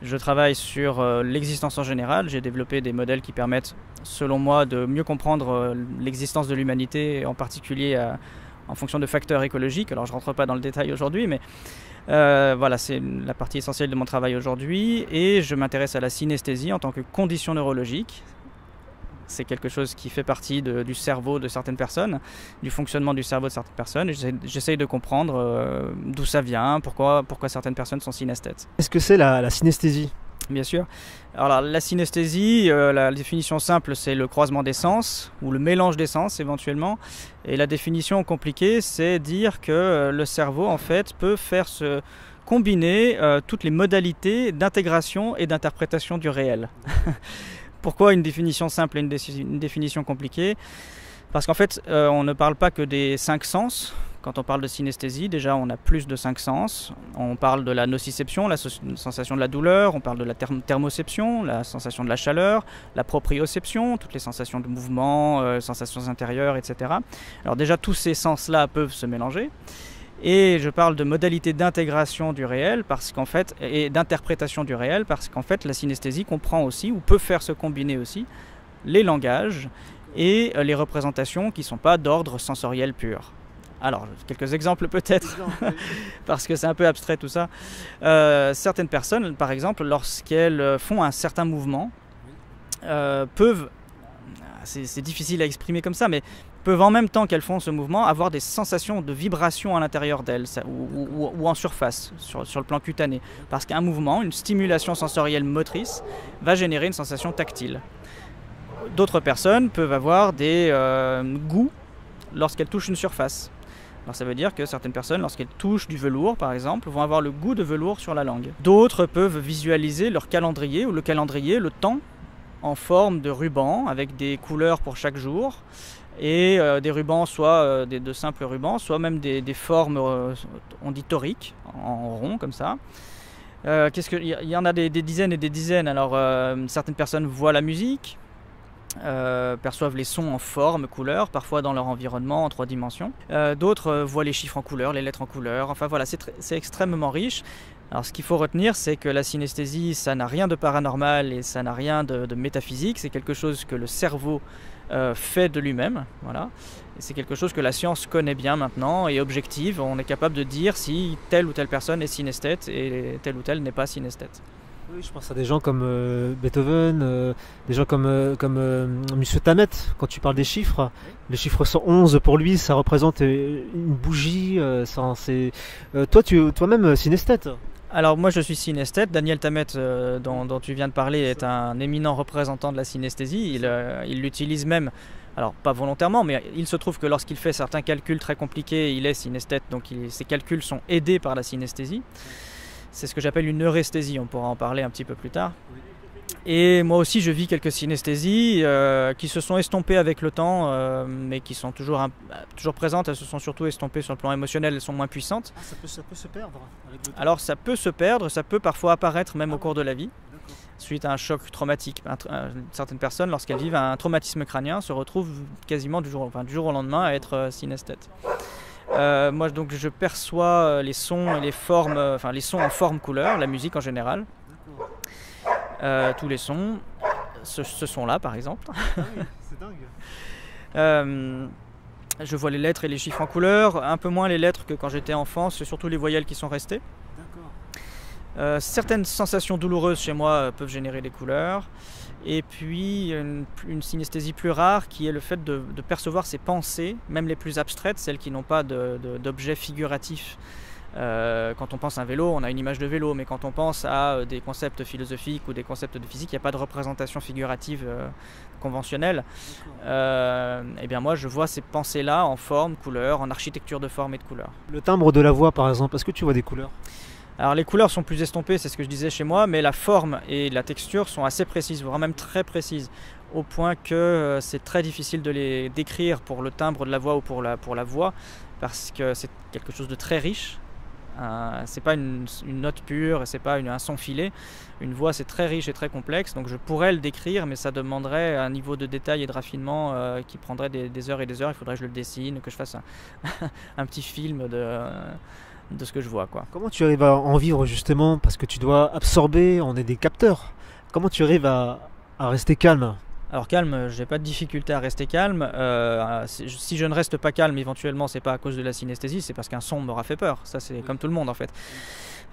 Je travaille sur l'existence en général. J'ai développé des modèles qui permettent, selon moi, de mieux comprendre l'existence de l'humanité, en particulier en fonction de facteurs écologiques. Alors je ne rentre pas dans le détail aujourd'hui, mais voilà, c'est la partie essentielle de mon travail aujourd'hui. Et je m'intéresse à la synesthésie en tant que condition neurologique. C'est quelque chose qui fait partie du cerveau de certaines personnes, du fonctionnement du cerveau de certaines personnes. Et j'essaye de comprendre d'où ça vient, pourquoi certaines personnes sont synesthètes. Qu'est-ce que c'est la synesthésie? Bien sûr. Alors la synesthésie, la définition simple, c'est le croisement des sens, ou le mélange des sens éventuellement. Et la définition compliquée, c'est dire que le cerveau, en fait, peut faire se combiner toutes les modalités d'intégration et d'interprétation du réel. Pourquoi une définition simple et une définition compliquée? Parce qu'en fait, on ne parle pas que des 5 sens. Quand on parle de synesthésie, déjà on a plus de 5 sens. On parle de la nociception, la sensation de la douleur, on parle de la thermoception, la sensation de la chaleur, la proprioception, toutes les sensations de mouvement, sensations intérieures, etc. Alors déjà tous ces sens-là peuvent se mélanger. Et je parle de modalités d'intégration du réel parce qu'en fait, et d'interprétation du réel parce qu'en fait la synesthésie comprend aussi, ou peut faire se combiner aussi, les langages et les représentations qui ne sont pas d'ordre sensoriel pur. Alors, quelques exemples peut-être, parce que c'est un peu abstrait tout ça. Certaines personnes, par exemple, lorsqu'elles font un certain mouvement, peuvent, c'est difficile à exprimer comme ça, mais peuvent en même temps qu'elles font ce mouvement avoir des sensations de vibration à l'intérieur d'elles ou en surface, sur le plan cutané. Parce qu'un mouvement, une stimulation sensorielle motrice, va générer une sensation tactile. D'autres personnes peuvent avoir des goûts lorsqu'elles touchent une surface. Alors ça veut dire que certaines personnes, lorsqu'elles touchent du velours par exemple, vont avoir le goût de velours sur la langue. D'autres peuvent visualiser leur calendrier, ou le calendrier, le temps, en forme de ruban, avec des couleurs pour chaque jour. Et des rubans, soit de simples rubans, soit même des formes, on dit toriques, en rond comme ça. Il y en a des dizaines et des dizaines. Alors certaines personnes voient la musique, perçoivent les sons en forme, couleur, parfois dans leur environnement en 3 dimensions. D'autres voient les chiffres en couleur, les lettres en couleur. Enfin voilà, c'est extrêmement riche. Alors ce qu'il faut retenir, c'est que la synesthésie, ça n'a rien de paranormal et ça n'a rien de métaphysique. C'est quelque chose que le cerveau fait de lui-même. Voilà. C'est quelque chose que la science connaît bien maintenant et objective. On est capable de dire si telle ou telle personne est synesthète et telle ou telle n'est pas synesthète. Oui, je pense à des gens comme Beethoven, des gens comme Monsieur Tammet. Quand tu parles des chiffres, le chiffre 111 pour lui, ça représente une bougie. Toi-même synesthète. Alors moi je suis synesthète. Daniel Tammet dont tu viens de parler est un éminent représentant de la synesthésie. Il l'utilise même, alors pas volontairement, mais il se trouve que lorsqu'il fait certains calculs très compliqués, il est synesthète, donc ses calculs sont aidés par la synesthésie. C'est ce que j'appelle une euresthésie, on pourra en parler un petit peu plus tard. Et moi aussi je vis quelques synesthésies qui se sont estompées avec le temps, mais qui sont toujours présentes. Elles se sont surtout estompées sur le plan émotionnel, elles sont moins puissantes. Ah, ça peut se perdre avec le temps. Alors ça peut se perdre, ça peut parfois apparaître même au cours de la vie, suite à un choc traumatique. Certaines personnes, lorsqu'elles vivent un traumatisme crânien, se retrouvent quasiment du jour au lendemain à être synesthètes. Moi donc je perçois les sons et les formes, les sons en forme couleur, la musique en général. Tous les sons, ce son-là par exemple. Ah oui, c'est dingue. Je vois les lettres et les chiffres en couleur, un peu moins les lettres que quand j'étais enfant, c'est surtout les voyelles qui sont restées. Certaines sensations douloureuses chez moi peuvent générer des couleurs. Et puis une synesthésie plus rare qui est le fait de percevoir ses pensées, même les plus abstraites, celles qui n'ont pas d'objet figuratif. Quand on pense à un vélo, on a une image de vélo, mais quand on pense à des concepts philosophiques ou des concepts de physique, il n'y a pas de représentation figurative conventionnelle. Et bien moi je vois ces pensées-là en forme, couleur, en architecture de forme et de couleur. Le timbre de la voix par exemple, est-ce que tu vois des couleurs? Alors les couleurs sont plus estompées, c'est ce que je disais chez moi, mais la forme et la texture sont assez précises, voire même très précises, au point que c'est très difficile de les décrire pour le timbre de la voix ou pour la voix, parce que c'est quelque chose de très riche. C'est pas une note pure, c'est pas un son filé. Une voix c'est très riche et très complexe, donc je pourrais le décrire, mais ça demanderait un niveau de détail et de raffinement qui prendrait des heures et des heures. Il faudrait que je le dessine, que je fasse un petit film de ce que je vois, quoi. Comment tu arrives à en vivre justement? Parce que tu dois absorber, on est des capteurs. Comment tu arrives à rester calme? Alors calme, j'ai pas de difficulté à rester calme. Si je ne reste pas calme, éventuellement, c'est pas à cause de la synesthésie, c'est parce qu'un son m'aura fait peur. Ça, c'est comme tout le monde en fait.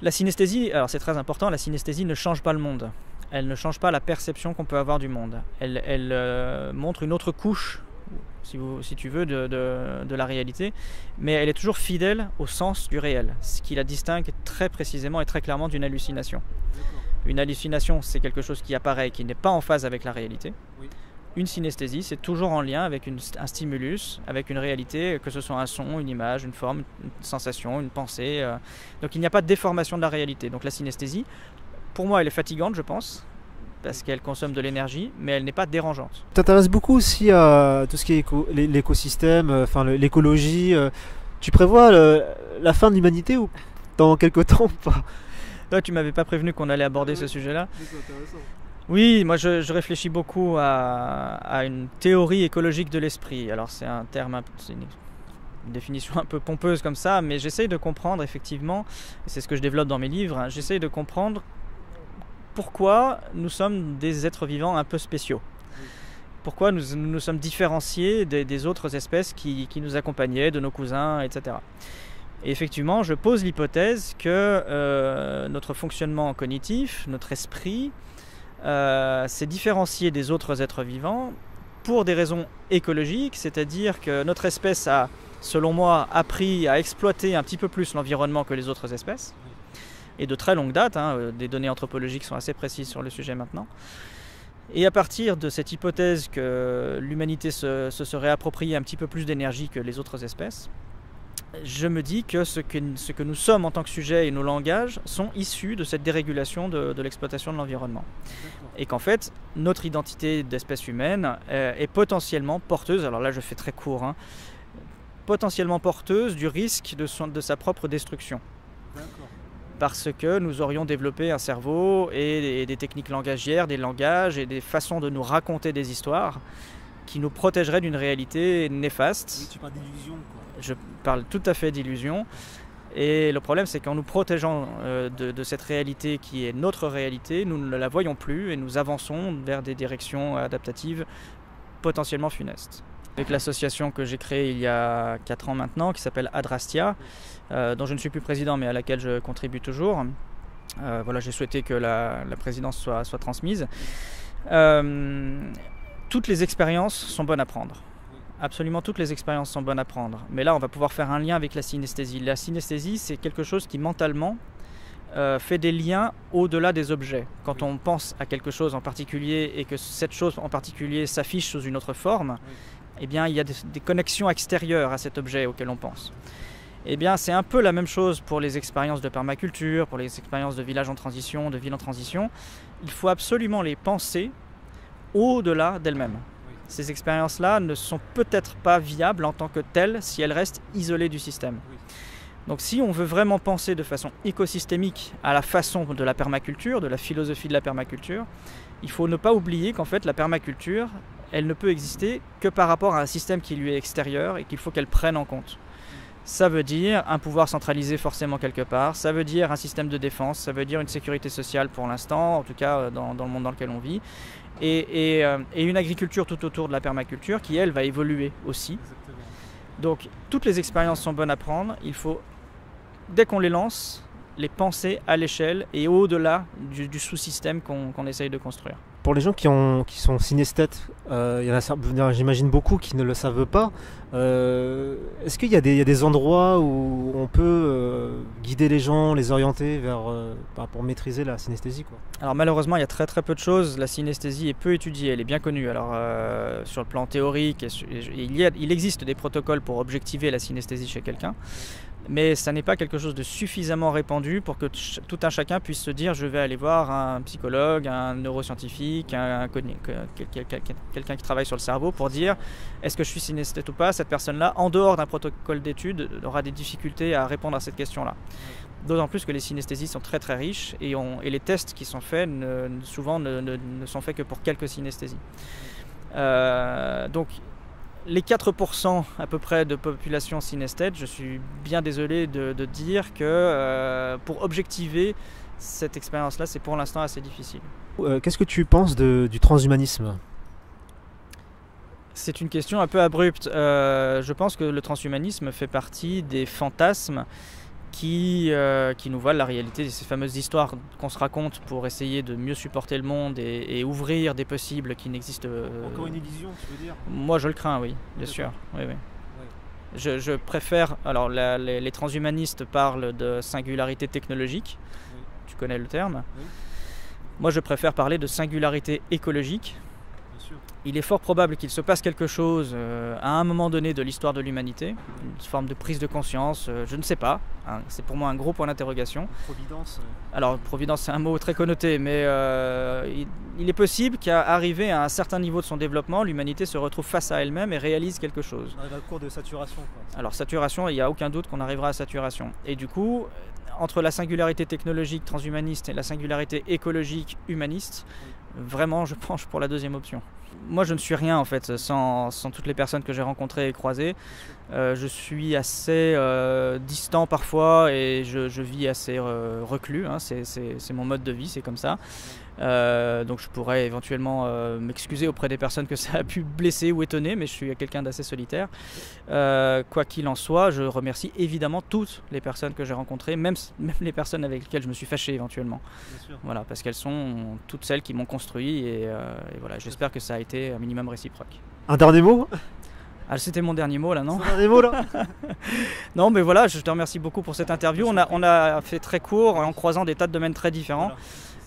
La synesthésie, alors c'est très important, la synesthésie ne change pas le monde. Elle ne change pas la perception qu'on peut avoir du monde. Elle montre une autre couche, si tu veux, de la réalité, mais elle est toujours fidèle au sens du réel, ce qui la distingue très précisément et très clairement d'une hallucination. Une hallucination, c'est quelque chose qui apparaît et qui n'est pas en phase avec la réalité. Oui. Une synesthésie, c'est toujours en lien avec un stimulus, avec une réalité, que ce soit un son, une image, une forme, une sensation, une pensée. Donc il n'y a pas de déformation de la réalité. Donc la synesthésie, pour moi, elle est fatigante, je pense, parce qu'elle consomme de l'énergie, mais elle n'est pas dérangeante. Tu t'intéresses beaucoup aussi à tout ce qui est l'écosystème, enfin l'écologie. Tu prévois la fin de l'humanité ou dans quelques temps ou pas? Toi, tu m'avais pas prévenu qu'on allait aborder ce sujet-là. Oui, moi je réfléchis beaucoup à une théorie écologique de l'esprit. Alors c'est un terme, c'est une définition un peu pompeuse comme ça, mais j'essaye de comprendre effectivement, et c'est ce que je développe dans mes livres, hein, j'essaye de comprendre pourquoi nous sommes des êtres vivants un peu spéciaux. Pourquoi nous sommes différenciés des autres espèces qui nous accompagnaient, de nos cousins, etc. Et effectivement, je pose l'hypothèse que notre fonctionnement cognitif, notre esprit, s'est différencié des autres êtres vivants pour des raisons écologiques, c'est-à-dire que notre espèce a, selon moi, appris à exploiter un petit peu plus l'environnement que les autres espèces, et de très longue date, hein, des données anthropologiques sont assez précises sur le sujet maintenant. Et à partir de cette hypothèse que l'humanité se serait approprié un petit peu plus d'énergie que les autres espèces, je me dis que ce que nous sommes en tant que sujet et nos langages sont issus de cette dérégulation de l'exploitation de l'environnement. Et qu'en fait, notre identité d'espèce humaine est potentiellement porteuse, alors là je fais très court, hein, potentiellement porteuse du risque de sa propre destruction. Parce que nous aurions développé un cerveau et des techniques langagières, des langages et des façons de nous raconter des histoires qui nous protégeraient d'une réalité néfaste. Oui, tu parles d'illusion, quoi. Je parle tout à fait d'illusion. Et le problème, c'est qu'en nous protégeant de cette réalité qui est notre réalité, nous ne la voyons plus et nous avançons vers des directions adaptatives potentiellement funestes. Avec l'association que j'ai créée il y a 4 ans maintenant, qui s'appelle Adrastia, dont je ne suis plus président mais à laquelle je contribue toujours. Voilà, j'ai souhaité que la présidence soit transmise. Toutes les expériences sont bonnes à prendre. Absolument toutes les expériences sont bonnes à prendre. Mais là, on va pouvoir faire un lien avec la synesthésie. La synesthésie, c'est quelque chose qui mentalement fait des liens au-delà des objets. Quand on pense à quelque chose en particulier et que cette chose en particulier s'affiche sous une autre forme, eh bien, il y a des connexions extérieures à cet objet auquel on pense. Eh bien, c'est un peu la même chose pour les expériences de permaculture, pour les expériences de village en transition, de ville en transition. Il faut absolument les penser au-delà d'elles-mêmes. Ces expériences-là ne sont peut-être pas viables en tant que telles si elles restent isolées du système. Donc si on veut vraiment penser de façon écosystémique à la façon de la permaculture, de la philosophie de la permaculture, il faut ne pas oublier qu'en fait la permaculture, elle ne peut exister que par rapport à un système qui lui est extérieur et qu'il faut qu'elle prenne en compte. Ça veut dire un pouvoir centralisé forcément quelque part, ça veut dire un système de défense, ça veut dire une sécurité sociale pour l'instant, en tout cas dans le monde dans lequel on vit, et une agriculture tout autour de la permaculture qui, elle, va évoluer aussi. Exactement. Donc toutes les expériences sont bonnes à prendre, il faut, dès qu'on les lance, les penser à l'échelle et au-delà du sous-système qu'on essaye de construire. Pour les gens qui sont synesthètes, il y en a, j'imagine beaucoup qui ne le savent pas. Est-ce qu'il y a des endroits où on peut guider les gens, les orienter pour maîtriser la synesthésie, quoi? Alors malheureusement, il y a très très peu de choses. La synesthésie est peu étudiée, elle est bien connue. Alors sur le plan théorique, il existe des protocoles pour objectiver la synesthésie chez quelqu'un. Mais ça n'est pas quelque chose de suffisamment répandu pour que tout un chacun puisse se dire je vais aller voir un psychologue, un neuroscientifique, quelqu'un qui travaille sur le cerveau pour dire est-ce que je suis synesthète ou pas. Cette personne-là, en dehors d'un protocole d'étude, aura des difficultés à répondre à cette question-là. D'autant plus que les synesthésies sont très très riches et les tests qui sont faits souvent ne sont faits que pour quelques synesthésies. Donc les 4% à peu près de population synesthète, je suis bien désolé de dire que pour objectiver cette expérience-là, c'est pour l'instant assez difficile. Qu'est-ce que tu penses du transhumanisme ? C'est une question un peu abrupte. Je pense que le transhumanisme fait partie des fantasmes qui nous voilent la réalité de ces fameuses histoires qu'on se raconte pour essayer de mieux supporter le monde et ouvrir des possibles qui n'existent. Encore une illusion, tu veux dire ? Moi, je le crains, oui, bien sûr. Oui, oui. Je préfère. Alors, les transhumanistes parlent de singularité technologique. Oui. Tu connais le terme. Oui. Moi, je préfère parler de singularité écologique. Bien sûr. Il est fort probable qu'il se passe quelque chose à un moment donné de l'histoire de l'humanité, une forme de prise de conscience, je ne sais pas, hein, c'est pour moi un gros point d'interrogation. Providence. Alors providence c'est un mot très connoté, mais il est possible qu'à arriver à un certain niveau de son développement, l'humanité se retrouve face à elle-même et réalise quelque chose. On arrive à un cours de saturation, quoi. Alors saturation, il n'y a aucun doute qu'on arrivera à saturation. Et du coup, entre la singularité technologique transhumaniste et la singularité écologique humaniste, vraiment je penche pour la deuxième option. Moi je ne suis rien en fait sans toutes les personnes que j'ai rencontrées et croisées. Je suis assez distant parfois et je vis assez reclus, hein. C'est mon mode de vie, c'est comme ça. Donc je pourrais éventuellement m'excuser auprès des personnes que ça a pu blesser ou étonner, mais je suis quelqu'un d'assez solitaire. Quoi qu'il en soit, je remercie évidemment toutes les personnes que j'ai rencontrées, même les personnes avec lesquelles je me suis fâché éventuellement. Voilà, parce qu'elles sont toutes celles qui m'ont construit et voilà, j'espère que ça a été un minimum réciproque. Un dernier mot ? Ah, c'était mon dernier mot là, non ? Un dernier mot là ? Non, mais voilà, je te remercie beaucoup pour cette interview. On a fait très court en croisant des tas de domaines très différents.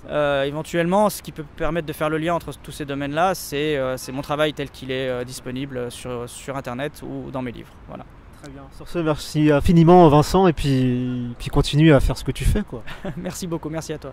Voilà. Éventuellement, ce qui peut permettre de faire le lien entre tous ces domaines-là, c'est mon travail tel qu'il est disponible sur Internet ou dans mes livres. Voilà. Très bien. Sur ce, merci infiniment Vincent et puis continue à faire ce que tu fais, quoi. Merci beaucoup, merci à toi.